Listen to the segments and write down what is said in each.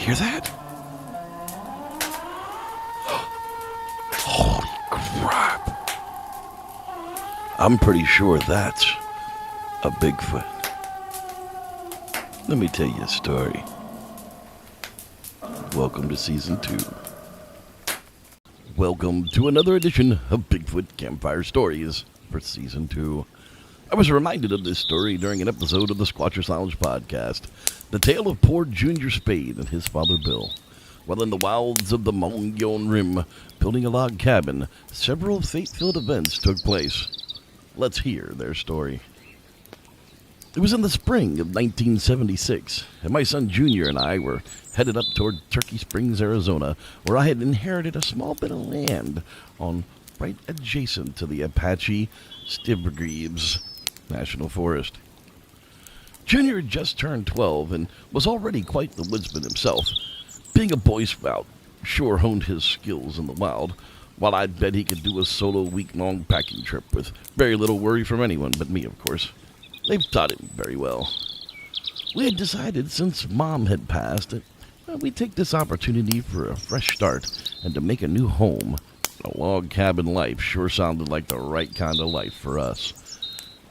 Hear that? Holy crap. I'm pretty sure that's a Bigfoot. Let me tell you a story. Welcome to Season 2. Welcome to another edition of Bigfoot Campfire Stories for Season 2. I was reminded of this story during an episode of the Squatchers Lounge Podcast, the tale of poor Junior Spade and his father Bill. While in the wilds of the Mogollon Rim, building a log cabin, several fate-filled events took place. Let's hear their story. It was in the spring of 1976, and my son Junior and I were headed up toward Turkey Springs, Arizona, where I had inherited a small bit of land right adjacent to the Apache Stivergreaves National Forest. Junior had just turned 12 and was already quite the woodsman himself. Being a Boy Scout, sure honed his skills in the wild, while I'd bet he could do a solo week-long packing trip with very little worry from anyone but me, of course. They've taught him very well. We had decided, since Mom had passed, that we'd take this opportunity for a fresh start and to make a new home. A log cabin life sure sounded like the right kind of life for us.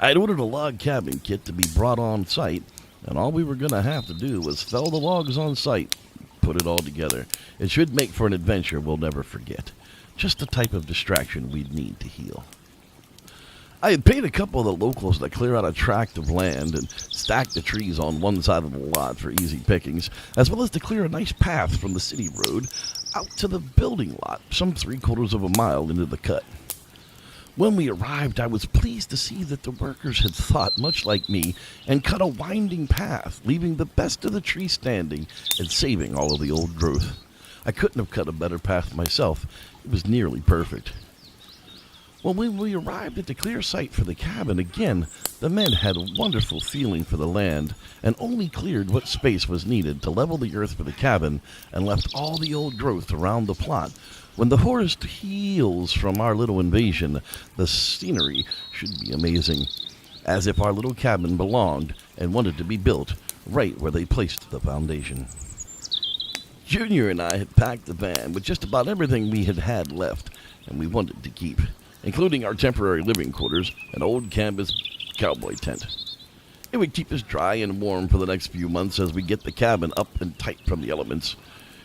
I'd ordered a log cabin kit to be brought on site, and all we were going to have to do was fell the logs on site, put it all together. It should make for an adventure we'll never forget. Just the type of distraction we'd need to heal. I had paid a couple of the locals to clear out a tract of land and stack the trees on one side of the lot for easy pickings, as well as to clear a nice path from the city road out to the building lot, some 3/4 of a mile into the cut. When we arrived, I was pleased to see that the workers had thought much like me and cut a winding path, leaving the best of the trees standing and saving all of the old growth. I couldn't have cut a better path myself. It was nearly perfect. Well, when we arrived at the clear site for the cabin again, the men had a wonderful feeling for the land and only cleared what space was needed to level the earth for the cabin and left all the old growth around the plot. When the forest heals from our little invasion, the scenery should be amazing, as if our little cabin belonged and wanted to be built right where they placed the foundation. Junior and I had packed the van with just about everything we had left and we wanted to keep, including our temporary living quarters, an old canvas cowboy tent. It would keep us dry and warm for the next few months as we get the cabin up and tight from the elements.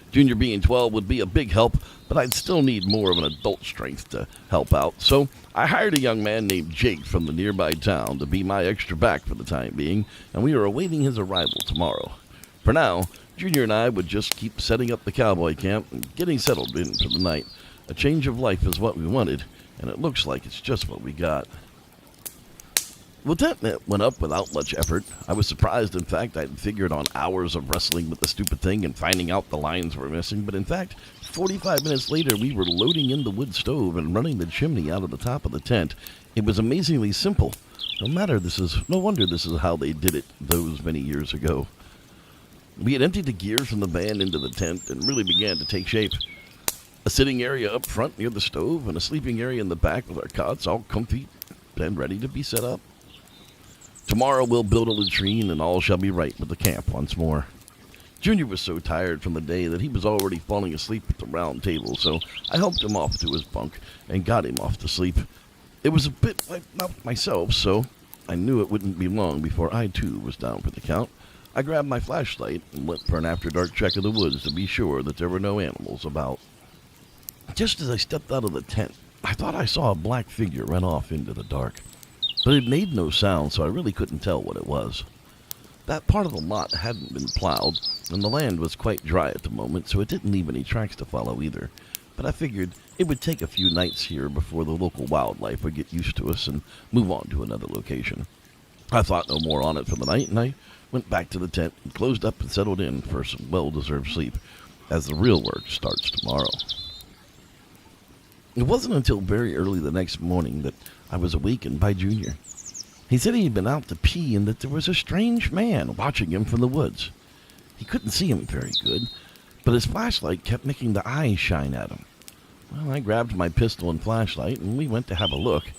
Junior being 12 would be a big help, but I'd still need more of an adult strength to help out, so I hired a young man named Jake from the nearby town to be my extra back for the time being, and we are awaiting his arrival tomorrow. For now, Junior and I would just keep setting up the cowboy camp and getting settled in for the night. A change of life is what we wanted, and it looks like it's just what we got. The tent went up without much effort. I was surprised, in fact. I'd figured on hours of wrestling with the stupid thing and finding out the lines were missing, but in fact, 45 minutes later, we were loading in the wood stove and running the chimney out of the top of the tent. It was amazingly simple. No wonder this is how they did it those many years ago. We had emptied the gear from the van into the tent and really began to take shape. A sitting area up front near the stove and a sleeping area in the back with our cots all comfy and ready to be set up. Tomorrow we'll build a latrine and all shall be right with the camp once more. Junior was so tired from the day that he was already falling asleep at the round table, so I helped him off to his bunk and got him off to sleep. It was a bit wiped out myself, so I knew it wouldn't be long before I too was down for the count. I grabbed my flashlight and went for an after-dark check of the woods to be sure that there were no animals about. Just as I stepped out of the tent, I thought I saw a black figure run off into the dark. But it made no sound, so I really couldn't tell what it was. That part of the lot hadn't been plowed, and the land was quite dry at the moment, so it didn't leave any tracks to follow either. But I figured it would take a few nights here before the local wildlife would get used to us and move on to another location. I thought no more on it for the night, and I went back to the tent and closed up and settled in for some well-deserved sleep, as the real work starts tomorrow. It wasn't until very early the next morning that I was awakened by Junior. He said he had been out to pee and that there was a strange man watching him from the woods. He couldn't see him very good, but his flashlight kept making the eyes shine at him. Well, I grabbed my pistol and flashlight and we went to have a look.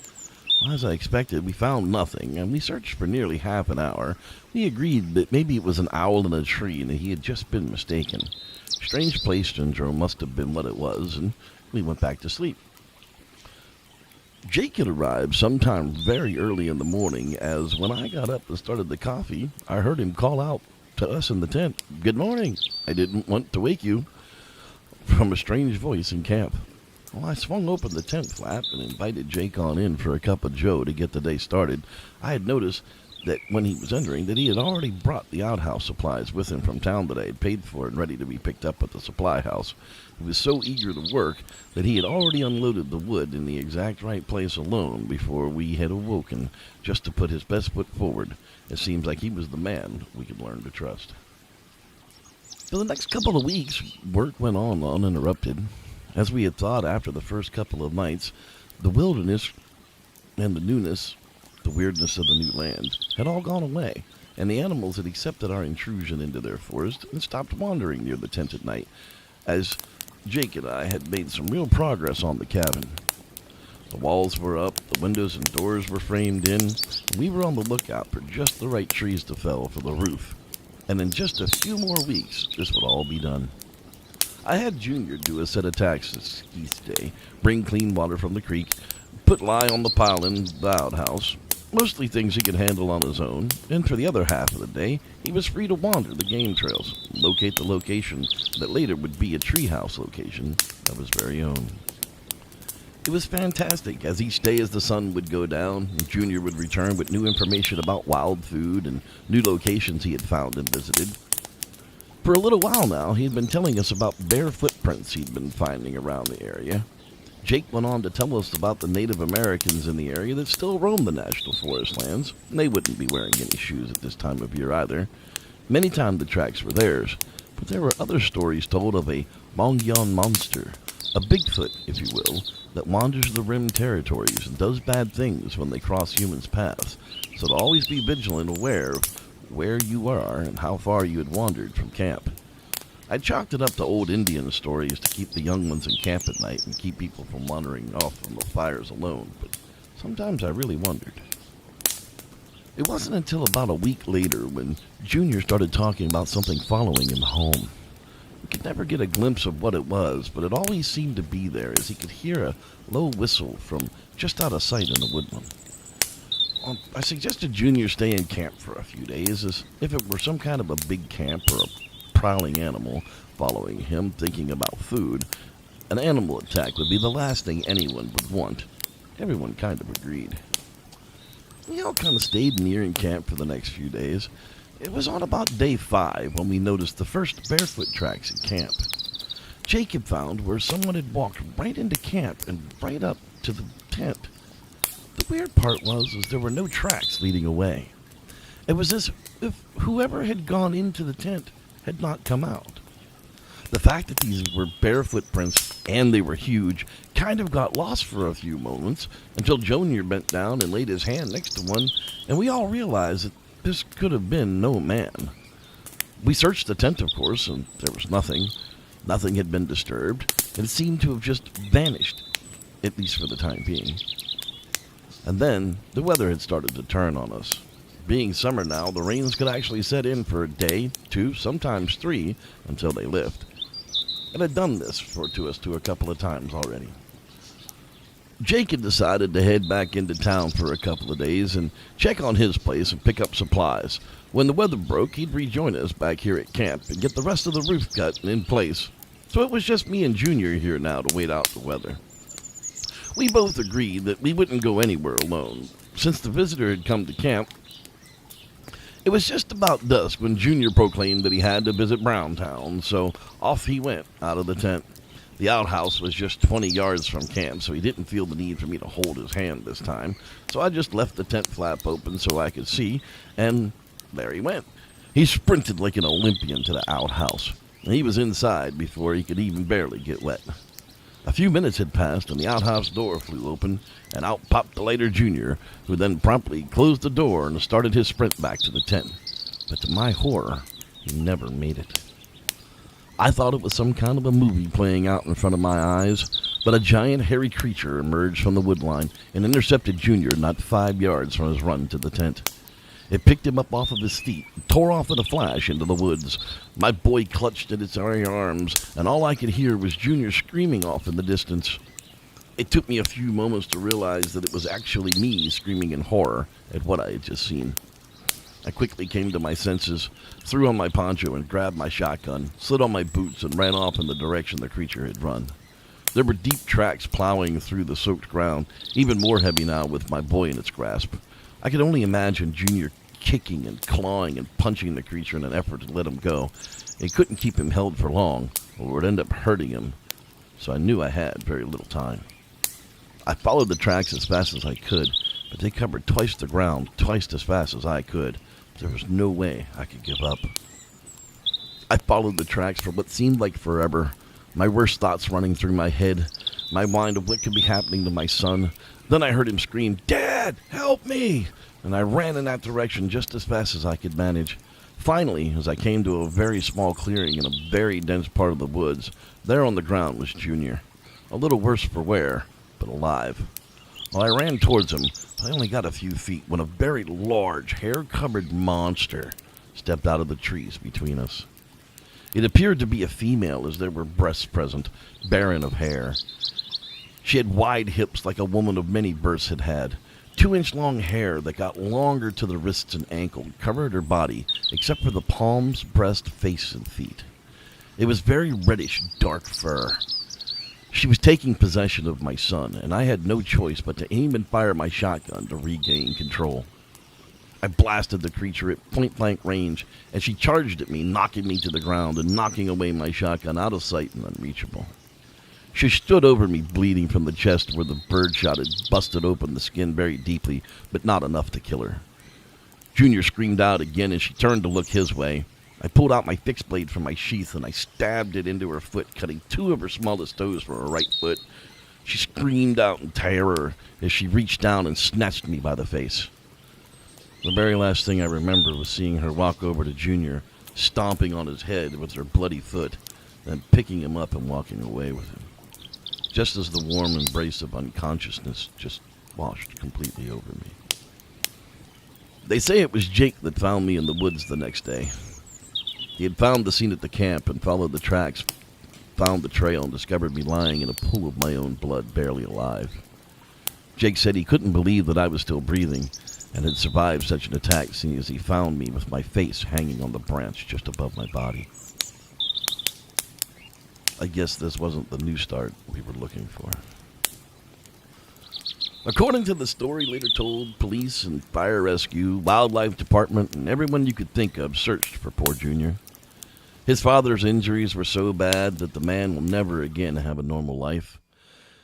Well, as I expected, we found nothing, and we searched for nearly half an hour. We agreed that maybe it was an owl in a tree and that he had just been mistaken. Strange place syndrome must have been what it was, and we went back to sleep. Jake had arrived sometime very early in the morning, as when I got up and started the coffee, I heard him call out to us in the tent, "Good morning. I didn't want to wake you," from a strange voice in camp. Well, I swung open the tent flap and invited Jake on in for a cup of joe to get the day started. I had noticed that when he was entering that he had already brought the outhouse supplies with him from town that I had paid for and ready to be picked up at the supply house. He was so eager to work that he had already unloaded the wood in the exact right place alone before we had awoken, just to put his best foot forward. It seems like he was the man we could learn to trust. For the next couple of weeks, work went on uninterrupted. As we had thought after the first couple of nights, the wilderness and the newness, the weirdness of the new land, had all gone away, and the animals had accepted our intrusion into their forest and stopped wandering near the tent at night, as Jake and I had made some real progress on the cabin. The walls were up, the windows and doors were framed in, and we were on the lookout for just the right trees to fell for the roof. And in just a few more weeks, this would all be done. I had Junior do a set of attacks each day, bring clean water from the creek, put lye on the pile in the outhouse, mostly things he could handle on his own, and for the other half of the day, he was free to wander the game trails, locate the location that later would be a treehouse location of his very own. It was fantastic, as each day as the sun would go down, and Junior would return with new information about wild food and new locations he had found and visited. For a little while now, he had been telling us about bear footprints he'd been finding around the area. Jake went on to tell us about the Native Americans in the area that still roam the national forest lands, and they wouldn't be wearing any shoes at this time of year either. Many times the tracks were theirs, but there were other stories told of a Mogollon monster, a Bigfoot, if you will, that wanders the rim territories and does bad things when they cross humans' paths, so to always be vigilant and aware of where you are and how far you had wandered from camp. I chalked it up to old Indian stories to keep the young ones in camp at night and keep people from wandering off from the fires alone, but sometimes I really wondered. It wasn't until about a week later when Junior started talking about something following him home. We could never get a glimpse of what it was, but it always seemed to be there, as he could hear a low whistle from just out of sight in the woodland. I suggested Junior stay in camp for a few days, as if it were some kind of a big camp or a prowling animal following him, thinking about food. An animal attack would be the last thing anyone would want. Everyone kind of agreed. We all kind of stayed near in camp for the next few days. It was on about day 5 when we noticed the first barefoot tracks in camp. Jake had found where someone had walked right into camp and right up to the tent. The weird part was there were no tracks leading away. It was as if whoever had gone into the tent had not come out. The fact that these were bare footprints, and they were huge, kind of got lost for a few moments until Junior bent down and laid his hand next to one, and we all realized that this could have been no man. We searched the tent, of course, and there was nothing. Nothing had been disturbed, and it seemed to have just vanished, at least for the time being. And then the weather had started to turn on us. Being summer now, the rains could actually set in for a day, 2, sometimes 3, until they lift. It had done this to us a couple of times already. Jake had decided to head back into town for a couple of days and check on his place and pick up supplies. When the weather broke, he'd rejoin us back here at camp and get the rest of the roof cut and in place. So it was just me and Junior here now to wait out the weather. We both agreed that we wouldn't go anywhere alone. Since the visitor had come to camp, it was just about dusk when Junior proclaimed that he had to visit Browntown, so off he went out of the tent. The outhouse was just 20 yards from camp, so he didn't feel the need for me to hold his hand this time. So I just left the tent flap open so I could see, and there he went. He sprinted like an Olympian to the outhouse, and he was inside before he could even barely get wet. A few minutes had passed, and the outhouse door flew open, and out popped the later Junior, who then promptly closed the door and started his sprint back to the tent. But to my horror, he never made it. I thought it was some kind of a movie playing out in front of my eyes, but a giant hairy creature emerged from the woodline and intercepted Junior not 5 yards from his run to the tent. It picked him up off of his feet, tore off in a flash into the woods. My boy clutched at its iron arms, and all I could hear was Junior screaming off in the distance. It took me a few moments to realize that it was actually me screaming in horror at what I had just seen. I quickly came to my senses, threw on my poncho and grabbed my shotgun, slid on my boots and ran off in the direction the creature had run. There were deep tracks plowing through the soaked ground, even more heavy now with my boy in its grasp. I could only imagine Junior kicking and clawing and punching the creature in an effort to let him go. It couldn't keep him held for long, or it would end up hurting him, so I knew I had very little time. I followed the tracks as fast as I could, but they covered twice the ground, twice as fast as I could. There was no way I could give up. I followed the tracks for what seemed like forever, my worst thoughts running through my head, my mind of what could be happening to my son. Then I heard him scream, "Dad, help me!" And I ran in that direction just as fast as I could manage. Finally, as I came to a very small clearing in a very dense part of the woods, there on the ground was Junior. A little worse for wear, but alive. Well, I ran towards him, but I only got a few feet when a very large, hair-covered monster stepped out of the trees between us. It appeared to be a female, as there were breasts present, barren of hair. She had wide hips like a woman of many births had had. 2-inch long hair that got longer to the wrists and ankle covered her body, except for the palms, breast, face, and feet. It was very reddish, dark fur. She was taking possession of my son, and I had no choice but to aim and fire my shotgun to regain control. I blasted the creature at point-blank range, and she charged at me, knocking me to the ground and knocking away my shotgun out of sight and unreachable. She stood over me, bleeding from the chest where the bird shot had busted open the skin very deeply, but not enough to kill her. Junior screamed out again as she turned to look his way. I pulled out my fixed blade from my sheath and I stabbed it into her foot, cutting 2 of her smallest toes from her right foot. She screamed out in terror as she reached down and snatched me by the face. The very last thing I remember was seeing her walk over to Junior, stomping on his head with her bloody foot, then picking him up and walking away with him, just as the warm embrace of unconsciousness just washed completely over me. They say it was Jake that found me in the woods the next day. He had found the scene at the camp and followed the tracks, found the trail, and discovered me lying in a pool of my own blood, barely alive. Jake said he couldn't believe that I was still breathing and had survived such an attack, seeing as he found me with my face hanging on the branch just above my body. I guess this wasn't the new start we were looking for. According to the story later told, police and fire rescue, wildlife department, and everyone you could think of searched for poor Junior. His father's injuries were so bad that the man will never again have a normal life.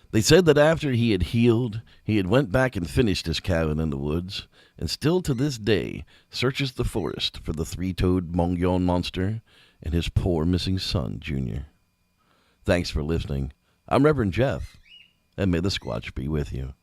They said that after he had healed, he had went back and finished his cabin in the woods, and still to this day searches the forest for the 3-toed Mogollon monster and his poor missing son, Junior. Thanks for listening. I'm Reverend Jeff, and may the Squatch be with you.